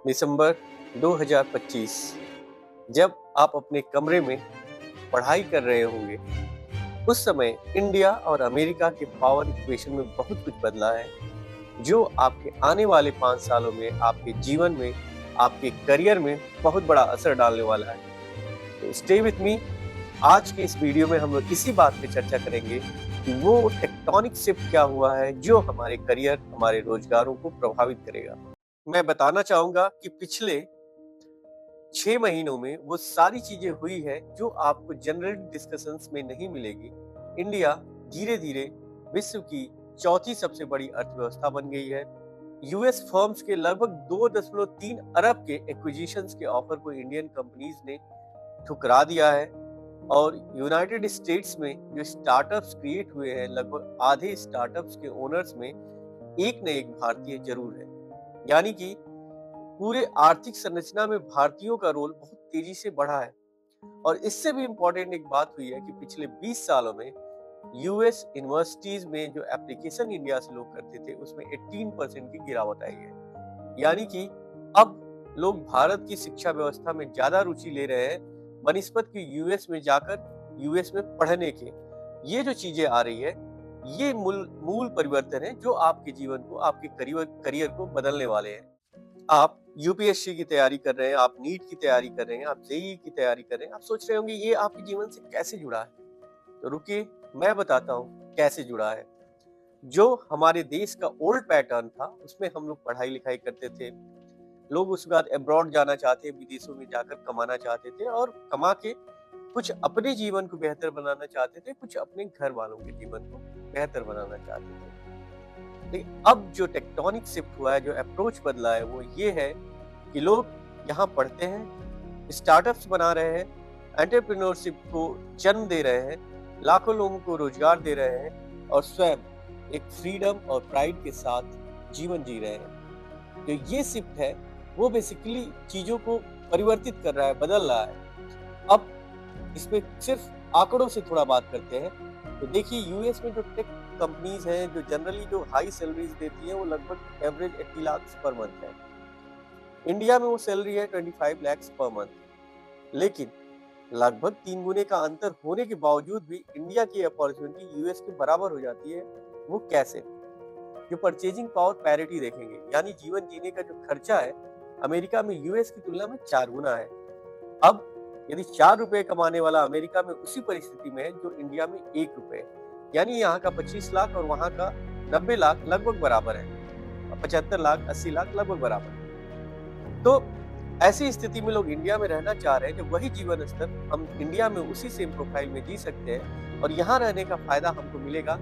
दिसंबर 2025 जब आप अपने कमरे में पढ़ाई कर रहे होंगे, उस समय इंडिया और अमेरिका के पावर इक्वेशन में बहुत कुछ बदला है, जो आपके आने वाले 5 सालों में आपके जीवन में, आपके करियर में बहुत बड़ा असर डालने वाला है। तो स्टे विथ मी। आज के इस वीडियो में हम लोग इसी बात पे चर्चा करेंगे कि वो टेक्टोनिक शिफ्ट क्या हुआ है, जो हमारे करियर, हमारे रोजगारों को प्रभावित करेगा। मैं बताना चाहूँगा कि पिछले 6 महीनों में वो सारी चीजें हुई है जो आपको जनरल डिस्कशंस में नहीं मिलेगी। इंडिया धीरे-धीरे विश्व की चौथी सबसे बड़ी अर्थव्यवस्था बन गई है। यूएस फर्म्स के लगभग 2.3 अरब के एक्विजिशंस के ऑफर को इंडियन कंपनीज ने ठुकरा दिया है और यूनाइटेड स्टेट्स में जो स्टार्टअप्स क्रिएट हुए हैं, लगभग आधे स्टार्टअप्स के ओनर्स में एक न एक भारतीय जरूर है। यानी कि पूरे आर्थिक संरचना में भारतीयों का रोल बहुत तेजी से बढ़ा है। और इससे भी इम्पोर्टेंट एक बात हुई है कि पिछले 20 सालों में यूएस यूनिवर्सिटीज में जो एप्लीकेशन इंडिया से लोग करते थे, उसमें 18% की गिरावट आई है। यानी कि अब लोग भारत की शिक्षा व्यवस्था में ज्यादा रुचि ले रहे हैं बनिस्बत की यूएस में जाकर यूएस में पढ़ने के। ये जो चीजें आ रही है, ये मूल मूल परिवर्तन है जो आपके जीवन को, आपके करियर को बदलने वाले हैं। आप यूपीएससी की तैयारी कर रहे हैं, आप नीट की तैयारी कर रहे हैं, आप जेईई की तैयारी कर रहे हैं, आप सोच रहे होंगे ये आपके जीवन से कैसे जुड़ा है। तो रुकिए, मैं बताता हूँ कैसे जुड़ा है। जो हमारे देश का ओल्ड पैटर्न था, उसमें हम लोग पढ़ाई लिखाई करते थे, लोग उसके बाद अब्रॉड जाना चाहते, विदेशों में जाकर कमाना चाहते थे और कमा के कुछ अपने जीवन को बेहतर बनाना चाहते थे, कुछ अपने घर वालों के जीवन को बेहतर बनाना चाहते थे। लेकिन अब जो टेक्टोनिक शिफ्ट हुआ है, जो अप्रोच बदला है, वो ये है कि लोग यहाँ पढ़ते हैं, स्टार्टअप्स बना रहे हैं, एंटरप्रेन्योरशिप को जन्म दे रहे हैं, लाखों लोगों को रोजगार दे रहे हैं और स्वयं एक फ्रीडम और प्राइड के साथ जीवन जी रहे हैं। जो ये शिफ्ट है, वो बेसिकली चीजों को परिवर्तित कर रहा है, बदल रहा है। अब इसमें सिर्फ आंकड़ों से थोड़ा बात करते हैं। तो देखिए, यूएस में जो टेक कंपनीज हैं, जो जनरली जो हाई सैलरीज देती हैं, वो लगभग एवरेज 80 लाख पर मंथ है। इंडिया में वो सैलरी है 25 लाख पर मंथ। लेकिन लगभग 3 गुने का अंतर होने के बावजूद भी इंडिया की अपॉर्चुनिटी यूएस के बराबर हो जाती है। वो कैसे? जो परचेजिंग पावर पैरिटी देखेंगे, यानी जीवन जीने का जो खर्चा है, अमेरिका में यूएस की तुलना में 4 गुना है। अब यदि 4 रुपए कमाने वाला अमेरिका में उसी परिस्थिति में है जो इंडिया में 1 रुपए, यानी यहाँ का 25 लाख और वहाँ का 90 लाख लगभग बराबर है, 75 लाख 80 लाख लगभग बराबर है। तो ऐसी स्थिति में लोग इंडिया में रहना चाह रहे हैं, जब वही जीवन स्तर हम इंडिया में उसी सेम प्रोफाइल में जी सकते हैं और यहाँ रहने का फायदा हमको मिलेगा।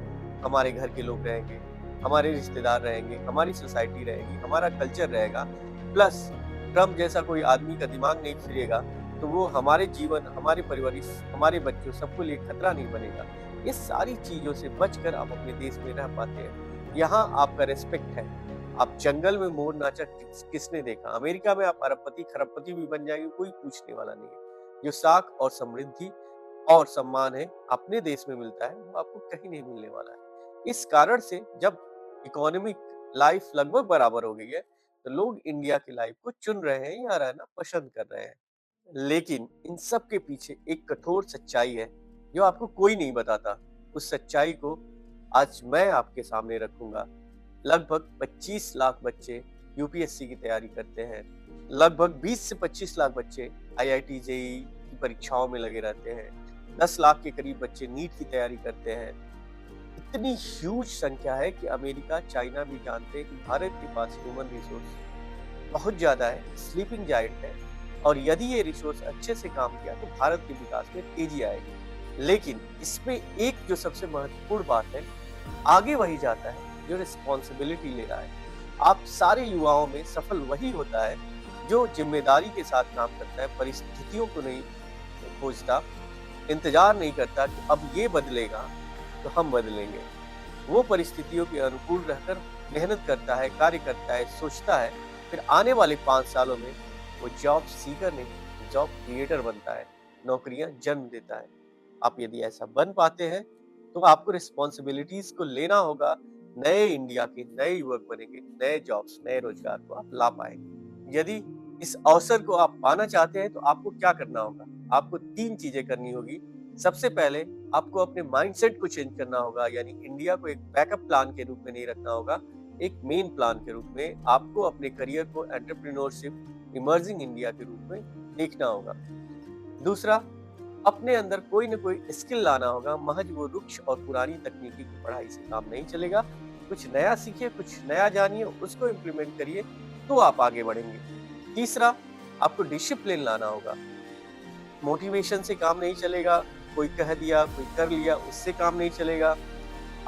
हमारे घर के लोग रहेंगे, हमारे रिश्तेदार रहेंगे, हमारी सोसाइटी रहेगी, हमारा कल्चर रहेगा, प्लस ट्रम्प जैसा कोई आदमी का दिमाग नहीं फिरेगा, तो वो हमारे जीवन, हमारे परिवार, हमारे बच्चों सबको लिए खतरा नहीं बनेगा। ये सारी चीजों से बचकर आप अपने देश में रह पाते हैं। यहाँ आपका रेस्पेक्ट है। आप जंगल में मोर नाचा किसने देखा? अमेरिका में आप अरबपति खरबपति भी बन जाएंगे, कोई पूछने वाला नहीं है। जो साख और समृद्धि और सम्मान है अपने देश में मिलता है, वो आपको कहीं नहीं मिलने वाला है। इस कारण से जब इकोनॉमिक लाइफ लगभग बराबर हो गई है, तो लोग इंडिया की लाइफ को चुन रहे हैं, यहाँ रहना पसंद कर रहे हैं। लेकिन इन सब के पीछे एक कठोर सच्चाई है जो आपको कोई नहीं बताता। उस सच्चाई को आज मैं आपके सामने रखूंगा। लगभग 25 लाख बच्चे यूपीएससी की तैयारी करते हैं। लगभग 20 से 25 लाख बच्चे आईआईटी जेईई की परीक्षाओं में लगे रहते हैं। 10 लाख के करीब बच्चे नीट की तैयारी करते हैं। इतनी ह्यूज संख्या है कि अमेरिका, चाइना भी जानते हैं कि भारत के पास ह्यूमन रिसोर्स बहुत ज्यादा है, स्लीपिंग जायंट है, और यदि ये रिसोर्स अच्छे से काम किया तो भारत के विकास में तेजी आएगी। लेकिन इसमें एक जो सबसे महत्वपूर्ण बात है, आगे वही जाता है जो रिस्पॉन्सिबिलिटी ले रहा है। आप सारे युवाओं में सफल वही होता है जो जिम्मेदारी के साथ काम करता है, परिस्थितियों को नहीं खोजता, इंतजार नहीं करता कि अब ये बदलेगा तो हम बदलेंगे। वो परिस्थितियों के अनुकूल रहकर मेहनत करता है, कार्य करता है, सोचता है, फिर आने वाले 5 सालों में वो जॉब सीकर नहीं, जॉब क्रिएटर बनता है, नौकरियां जन्म देता है। आप यदि ऐसा बन पाते हैं, तो आपको रिस्पॉन्सिबिलिटीज को लेना होगा। नए इंडिया के नए युवक बनेंगे, नए जॉब्स, नए रोजगार को आप ला पाएंगे। यदि इस अवसर को आप पाना चाहते हैं तो आपको क्या करना होगा? आपको 3 चीज़ें करनी होगी। सबसे पहले आपको अपने माइंडसेट को चेंज करना होगा, यानी इंडिया को एक बैकअप प्लान के रूप में नहीं रखना होगा, एक मेन प्लान के रूप में आपको अपने करियर को एंटरप्रेन्योरशिप, इमर्जिंग इंडिया के रूप में देखना होगा। दूसरा, अपने अंदर कोई न कोई स्किल लाना होगा, महज वो रुक्ष और पुरानी तकनीकी की पढ़ाई से काम नहीं चलेगा। कुछ नया सीखिए, कुछ नया जानिए, उसको इम्प्लीमेंट करिए, तो आप आगे बढ़ेंगे। तीसरा, आपको डिसिप्लिन लाना होगा। मोटिवेशन से काम नहीं चलेगा, कोई कह दिया, कोई कर लिया, उससे काम नहीं चलेगा।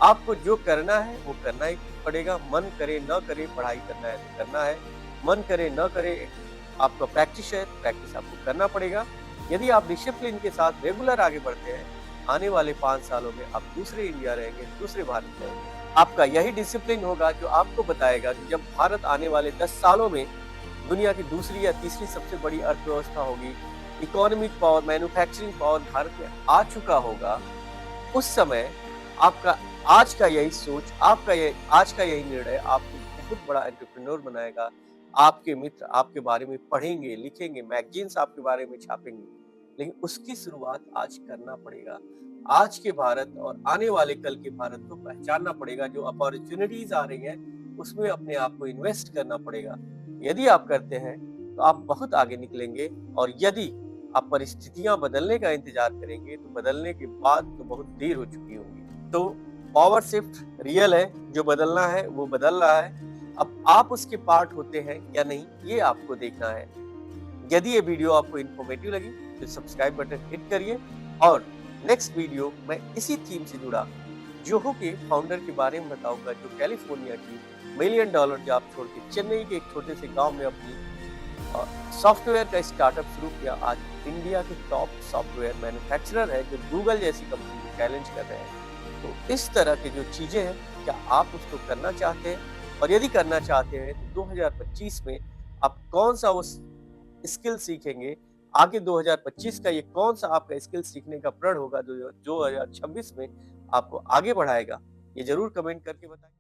आपको जो करना है वो करना ही पड़ेगा, मन करे न करे पढ़ाई करना है तो करना है, मन करे न करे आपका प्रैक्टिस है, प्रैक्टिस आपको करना पड़ेगा। यदि आप डिसिप्लिन के साथ रेगुलर आगे बढ़ते हैं, आने वाले 5 सालों में आप दूसरे इंडिया रहेंगे, दूसरे भारत रहेंगे। आपका यही डिसिप्लिन होगा जो आपको बताएगा कि जब भारत आने वाले 10 सालों में दुनिया की दूसरी या तीसरी सबसे बड़ी अर्थव्यवस्था होगी, economic power, manufacturing power Bharat में आ चुका होगा, उस समय आपका आज का यही सोच, आज का यही निर्णय आपको बहुत बड़ा एंटरप्रेन्योर बनाएगा। आपके मित्र आपके बारे में पढ़ेंगे, लिखेंगे, मैगज़ीन्स आपके बारे में छापेंगे। लेकिन उसकी शुरुआत आज करना पड़ेगा। आज के भारत और आने वाले कल के भारत को पहचानना पड़ेगा। जो अपॉर्च्युनिटीज़ आ रही हैं, उसमें अपने आप को इन्वेस्ट करना पड़ेगा। यदि आप करते हैं, तो आप बहुत आगे निकलेंगे, और यदि आप परिस्थितियाँ बदलने का इंतज़ार करेंगे, तो बदलने के बाद तो बहुत देर हो चुकी होगी। तो पावर शिफ्ट रियल है, जो बदलना है वो बदल रहा है। अब आप उसके पार्ट होते हैं या नहीं, ये आपको देखना है। यदि ये वीडियो आपको इन्फॉर्मेटिव लगी तो सब्सक्राइब बटन हिट करिए, और नेक्स्ट वीडियो मैं इसी थीम से जुड़ा जोहो के फाउंडर के बारे में बताऊंगा, जो कैलिफोर्निया की $1 मिलियन जॉब छोड़ के चेन्नई के एक छोटे से गांव में अपनी सॉफ्टवेयर का स्टार्टअप शुरू किया। आज इंडिया के टॉप सॉफ्टवेयर मैन्युफैक्चरर है, जो गूगल जैसी कंपनी को चैलेंज कर रहे हैं। तो इस तरह की जो चीजें हैं, क्या आप उसको करना चाहते हैं? और यदि करना चाहते हैं तो 2025 में आप कौन सा उस स्किल सीखेंगे? आगे 2025 का ये कौन सा आपका स्किल सीखने का प्रण होगा जो 2026 में आपको आगे बढ़ाएगा? ये जरूर कमेंट करके बताएं।